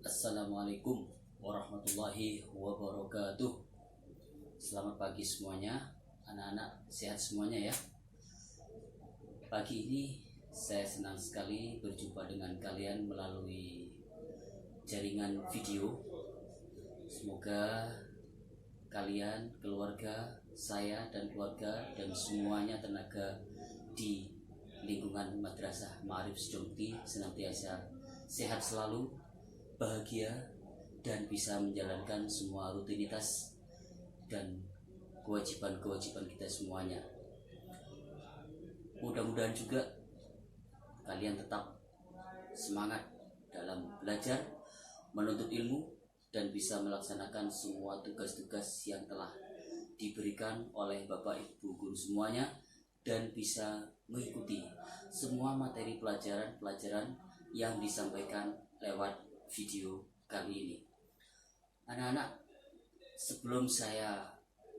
Assalamualaikum warahmatullahi wabarakatuh. Selamat pagi semuanya, anak-anak sehat semuanya ya. Pagi ini saya senang sekali berjumpa dengan kalian melalui jaringan video. Semoga kalian, keluarga saya dan keluarga dan semuanya tenaga di lingkungan Madrasah Ma'arif Sejongti senantiasa sehat selalu, bahagia, dan bisa menjalankan semua rutinitas dan kewajiban-kewajiban kita semuanya. Mudah-mudahan juga kalian tetap semangat dalam belajar, menuntut ilmu, dan bisa melaksanakan semua tugas-tugas yang telah diberikan oleh Bapak Ibu guru semuanya, dan bisa mengikuti semua materi pelajaran-pelajaran yang disampaikan lewat video kali ini. Anak-anak, sebelum saya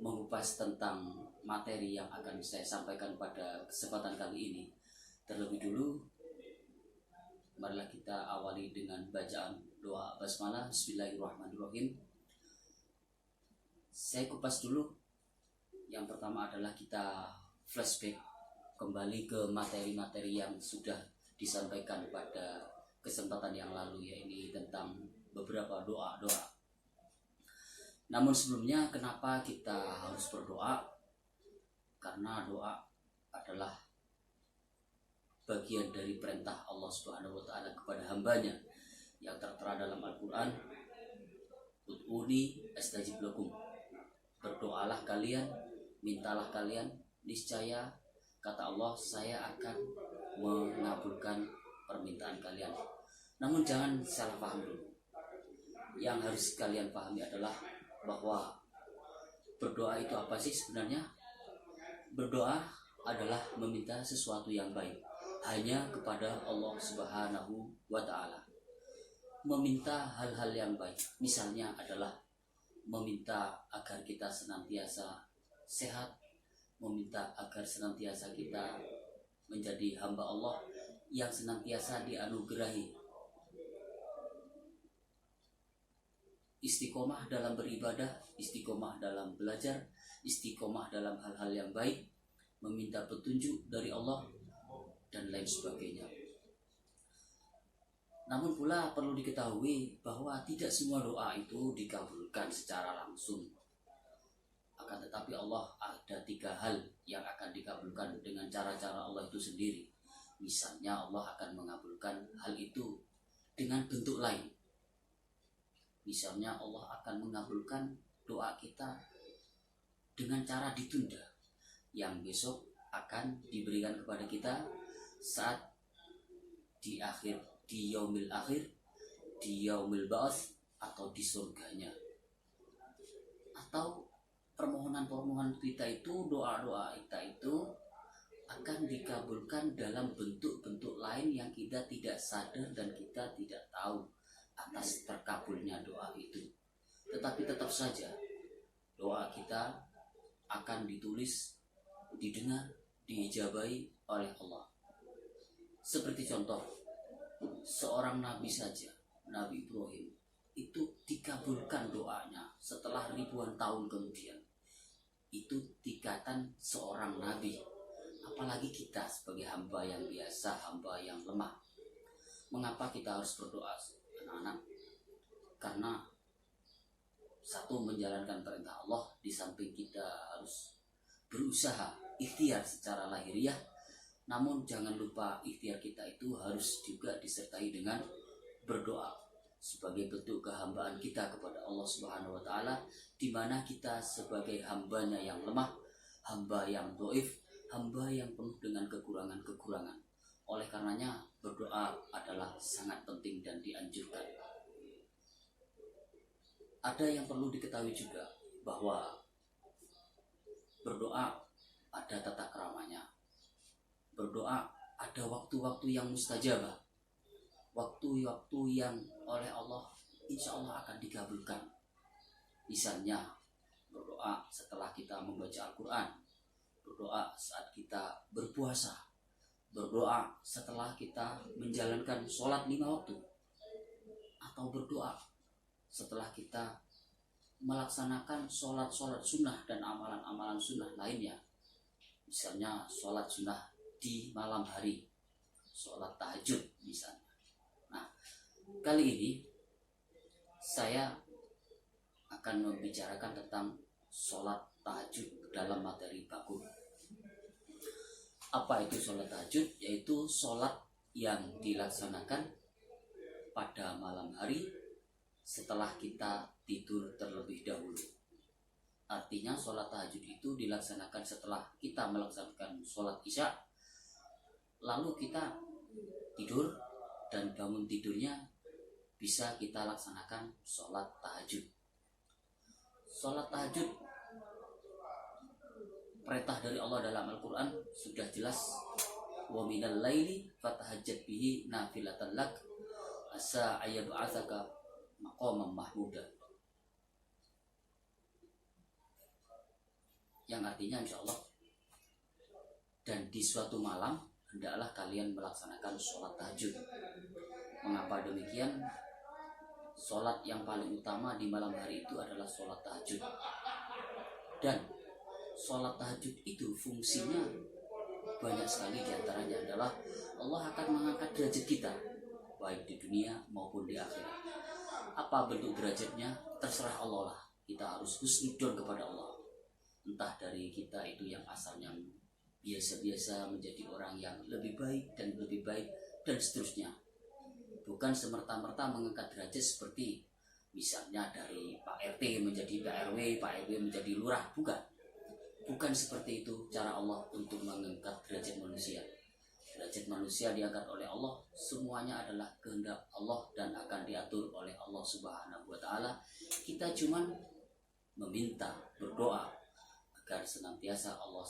mengupas tentang materi yang akan saya sampaikan pada kesempatan kali ini, terlebih dulu marilah kita awali dengan bacaan doa basmalah. Bismillahirrahmanirrahim. Saya kupas dulu. Yang pertama adalah kita flashback kembali ke materi-materi yang sudah disampaikan pada kesempatan yang lalu, yaitu tentang beberapa doa-doa. Namun sebelumnya, kenapa kita harus berdoa? Karena doa adalah bagian dari perintah Allah Subhanahu wa Ta'ala kepada hambanya yang tertera dalam Al-Quran, Ud'uni astajib lakum. Berdoalah kalian, mintalah kalian, niscaya kata Allah, saya akan mengabulkan permintaan kalian. Namun jangan salah paham dulu. Yang harus kalian pahami adalah bahwa berdoa itu apa sih sebenarnya? Berdoa adalah meminta sesuatu yang baik hanya kepada Allah Subhanahu wa Ta'ala. Meminta hal-hal yang baik misalnya adalah meminta agar kita senantiasa sehat, meminta agar senantiasa kita menjadi hamba Allah yang senantiasa dianugerahi istiqomah dalam beribadah, istiqomah dalam belajar, istiqomah dalam hal-hal yang baik, meminta petunjuk dari Allah, dan lain sebagainya. Namun pula perlu diketahui bahwa tidak semua doa itu dikabulkan secara langsung. Akan tetapi Allah ada 3 hal yang akan dikabulkan dengan cara-cara Allah itu sendiri. Misalnya Allah akan mengabulkan hal itu dengan bentuk lain. Misalnya Allah akan mengabulkan doa kita dengan cara ditunda, yang besok akan diberikan kepada kita saat di yaumil akhir, di yaumil ba'ats, atau di surganya. Atau permohonan-permohonan kita itu, doa-doa kita itu akan dikabulkan dalam bentuk-bentuk lain yang kita tidak sadar dan kita tidak tahu atas terkabulnya doa itu. Tetapi tetap saja doa kita akan ditulis, didengar, diijabahi oleh Allah. Seperti contoh, seorang nabi saja, Nabi Ibrahim, itu dikabulkan doanya setelah ribuan tahun kemudian. Itu tingkatan seorang nabi. Apalagi kita sebagai hamba yang biasa, hamba yang lemah. Mengapa kita harus berdoa, anak-anak? Karena satu, menjalankan perintah Allah, di samping kita harus berusaha ikhtiar secara lahiriah. Namun jangan lupa ikhtiar kita itu harus juga disertai dengan berdoa sebagai bentuk kehambaan kita kepada Allah Subhanahu wa Ta'ala, di mana kita sebagai hambanya yang lemah, hamba yang dhaif, hamba yang penuh dengan kekurangan-kekurangan. Oleh karenanya berdoa adalah sangat penting dan dianjurkan. Ada yang perlu diketahui juga bahwa berdoa ada tata keramanya. Berdoa ada waktu-waktu yang mustajabah, waktu-waktu yang oleh Allah insya Allah akan dikabulkan. Misalnya berdoa setelah kita membaca Al-Quran, berdoa saat kita berpuasa, berdoa setelah kita menjalankan sholat 5 waktu, atau berdoa doa setelah kita melaksanakan sholat-sholat sunnah dan amalan-amalan sunnah lainnya. Misalnya sholat sunnah di malam hari, sholat tahajud misalnya. Nah, kali ini saya akan membicarakan tentang sholat tahajud dalam materi baku. Apa itu sholat tahajud? Yaitu sholat yang dilaksanakan pada malam hari setelah kita tidur terlebih dahulu. Artinya sholat tahajud itu dilaksanakan setelah kita melaksanakan sholat isya, lalu kita tidur dan bangun tidurnya bisa kita laksanakan sholat tahajud. Sholat tahajud, perintah dari Allah dalam Al-Quran sudah jelas. Wa minal laili fatahajjat bihi nafilatan lak asa ayyab'atsaka maqaman mahmuda. Yang artinya insya Allah, dan di suatu malam hendaklah kalian melaksanakan sholat tahajud. Mengapa demikian? Sholat yang paling utama di malam hari itu adalah sholat tahajud. Dan sholat tahajud itu fungsinya banyak sekali, diantaranya adalah Allah akan mengangkat derajat kita baik di dunia maupun di akhirat. Apa bentuk derajatnya? Terserah Allah lah. Kita harus husnudzon kepada Allah. Entah dari kita itu yang asalnya biasa-biasa menjadi orang yang lebih baik dan lebih baik dan seterusnya. Bukan semerta-merta mengangkat derajat seperti misalnya dari Pak RT menjadi Pak RW, Pak RW menjadi lurah. Bukan seperti itu cara Allah untuk mengangkat derajat manusia. Derajat manusia diangkat oleh Allah, semuanya adalah kehendak Allah dan akan diatur oleh Allah Subhanahu wa Ta'ala. Kita cuman meminta, berdoa agar senantiasa Allah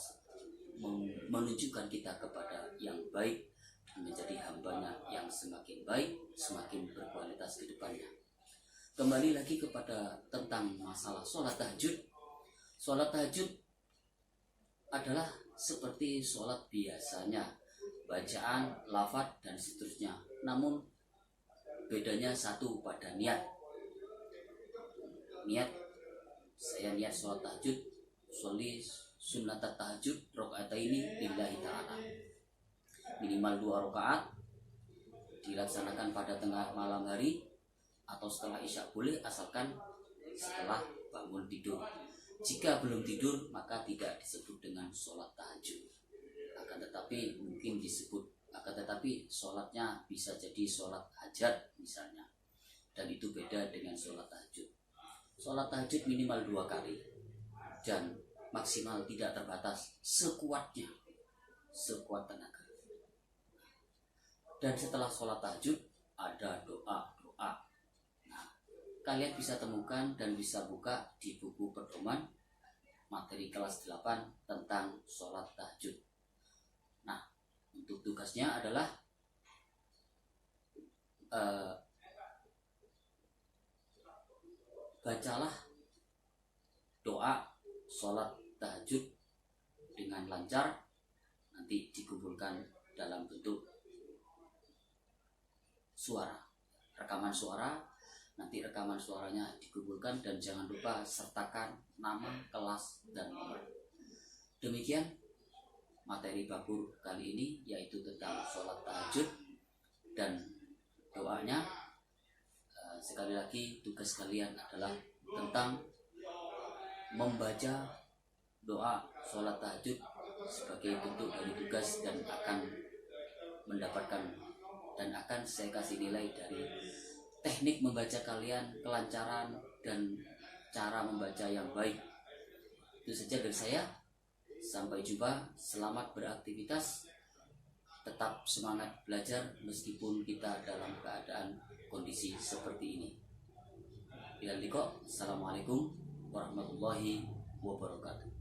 menunjukkan kita kepada yang baik, menjadi hambanya yang semakin baik, semakin berkualitas ke depannya. Kembali lagi kepada tentang masalah sholat tahajud. Sholat tahajud adalah seperti sholat biasanya, bacaan, lafaz, dan seterusnya. Namun bedanya satu pada niat. Niat, saya niat sholat tahajud, sholli sunnat tahajud rakaataini lillahi ta'ala. Minimal 2 rakaat, dilaksanakan pada tengah malam hari atau setelah isya boleh, asalkan setelah bangun tidur. Jika belum tidur maka tidak disebut dengan sholat tahajud. Akan tetapi sholatnya bisa jadi sholat hajat misalnya, dan itu beda dengan sholat tahajud. Sholat tahajud minimal 2 kali dan maksimal tidak terbatas, sekuat tenaga. Dan setelah sholat tahajud ada doa. Nah, kalian bisa temukan dan bisa buka di buku pedoman materi kelas 8 tentang sholat tahajud. Nah, untuk tugasnya adalah bacalah doa sholat tahajud dengan lancar, nanti dikumpulkan dalam bentuk suara, rekaman suara. Nanti rekaman suaranya dikumpulkan dan jangan lupa sertakan nama, kelas, dan nomor. Demikian materi bakur kali ini, yaitu tentang sholat tahajud dan doanya. Sekali lagi tugas kalian adalah tentang membaca doa sholat tahajud sebagai bentuk dari tugas, dan akan saya kasih nilai dari teknik membaca kalian, kelancaran dan cara membaca yang baik. Itu saja dari saya. Sampai jumpa, selamat beraktivitas, tetap semangat belajar meskipun kita dalam keadaan kondisi seperti ini. Assalamualaikum warahmatullahi wabarakatuh.